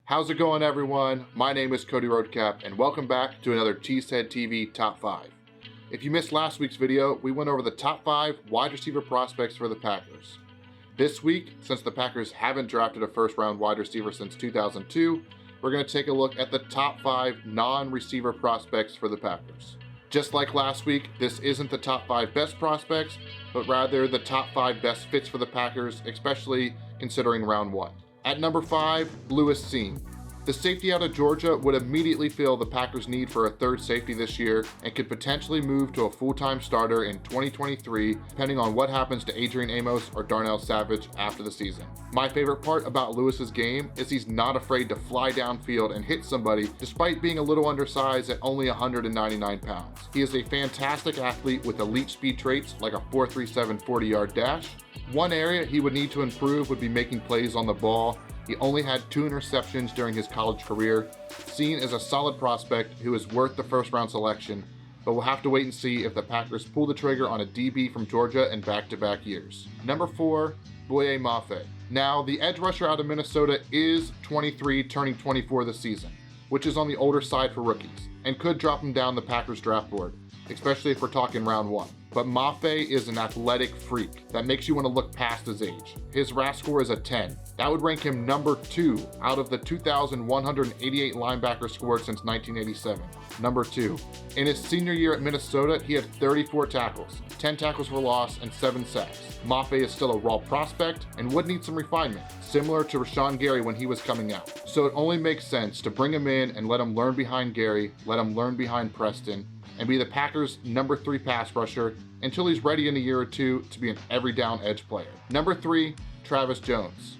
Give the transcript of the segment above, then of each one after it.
How's it going, everyone? My name is Cody Roadcap, and welcome back to another CHTV Top 5. If you missed last week's video, we went over the top 5 wide receiver prospects for the Packers. This week, since the Packers haven't drafted a first-round wide receiver since 2002, we're going to take a look at the top 5 non-receiver prospects for the Packers. Just like last week, this isn't the top 5 best prospects, but rather the top 5 best fits for the Packers, especially considering round 1. At number 5, Lewis Cine. The safety out of Georgia would immediately fill the Packers' need for a third safety this year and could potentially move to a full-time starter in 2023, depending on what happens to Adrian Amos or Darnell Savage after the season. My favorite part about Lewis's game is he's not afraid to fly downfield and hit somebody despite being a little undersized at only 199 pounds. He is a fantastic athlete with elite speed traits like a 4.37 40-yard dash. One area he would need to improve would be making plays on the ball. He only had 2 interceptions during his college career. Seen as a solid prospect who is worth the first-round selection, but we'll have to wait and see if the Packers pull the trigger on a DB from Georgia in back-to-back years. Number 4, Boye Moe. Now, the edge rusher out of Minnesota is 23, turning 24 this season, which is on the older side for rookies, and could drop him down the Packers draft board, especially if we're talking round 1. But Moe is an athletic freak that makes you want to look past his age. His RAS score is a 10. That would rank him number 2 out of the 2,188 linebackers scored since 1987. Number 2. In his senior year at Minnesota, he had 34 tackles, 10 tackles for loss, and 7 sacks. Moe is still a raw prospect and would need some refinement, similar to Rashawn Gary when he was coming out. So it only makes sense to bring him in and let him learn behind Gary, let him learn behind Preston, and be the Packers' number 3 pass rusher until he's ready in a year or two to be an every down edge player. Number 3, Travis Jones.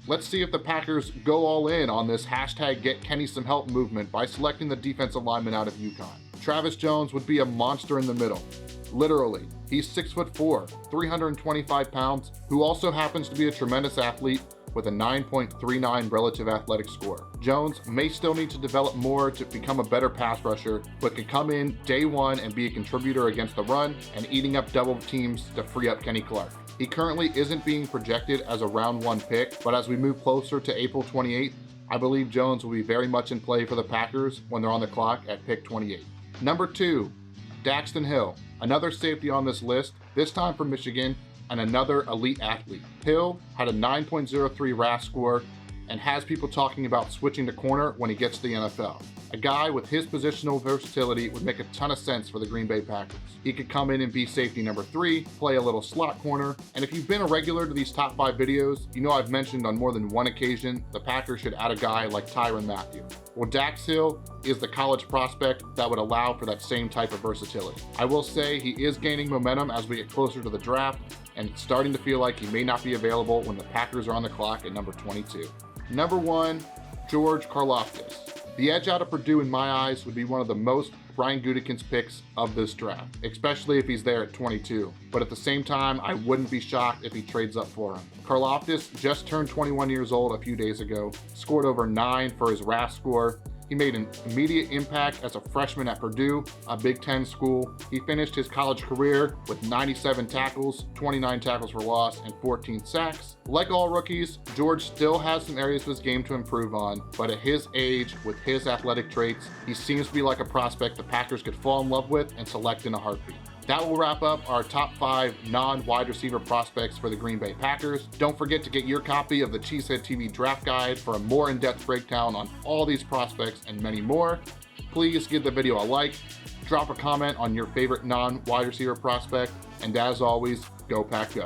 Let's see if the Packers go all in on this hashtag get Kenny some help movement by selecting the defensive lineman out of UConn. Travis Jones would be a monster in the middle. Literally, he's 6'4", 325 pounds, who also happens to be a tremendous athlete with a 9.39 relative athletic score. Jones may still need to develop more to become a better pass rusher, but can come in day one and be a contributor against the run and eating up double teams to free up Kenny Clark. He currently isn't being projected as a round 1 pick, but as we move closer to April 28th, I believe Jones will be very much in play for the Packers when they're on the clock at pick 28. Number 2, Dax Hill, another safety on this list, this time from Michigan, and another elite athlete. Hill had a 9.03 RAS score and has people talking about switching to corner when he gets to the NFL. A guy with his positional versatility would make a ton of sense for the Green Bay Packers. He could come in and be safety number 3, play a little slot corner, and if you've been a regular to these top 5 videos, you know I've mentioned on more than one occasion the Packers should add a guy like Tyrann Mathieu. Well, Dax Hill is the college prospect that would allow for that same type of versatility. I will say he is gaining momentum as we get closer to the draft, and it's starting to feel like he may not be available when the Packers are on the clock at number 22. Number 1, George Karlos. The edge out of Purdue, in my eyes, would be one of the most Brian Gutekunst picks of this draft, especially if he's there at 22. But at the same time, I wouldn't be shocked if he trades up for him. Karlos just turned 21 years old a few days ago, scored over 9 for his RAS score. He made an immediate impact as a freshman at Purdue, a Big Ten school. He finished his college career with 97 tackles, 29 tackles for loss, and 14 sacks. Like all rookies, George still has some areas of his game to improve on, but at his age, with his athletic traits, he seems to be like a prospect the Packers could fall in love with and select in a heartbeat. That will wrap up our top 5 non-wide receiver prospects for the Green Bay Packers. Don't forget to get your copy of the CHTV Draft Guide for a more in-depth breakdown on all these prospects and many more. Please give the video a like, drop a comment on your favorite non-wide receiver prospect, and as always, go Pack Go.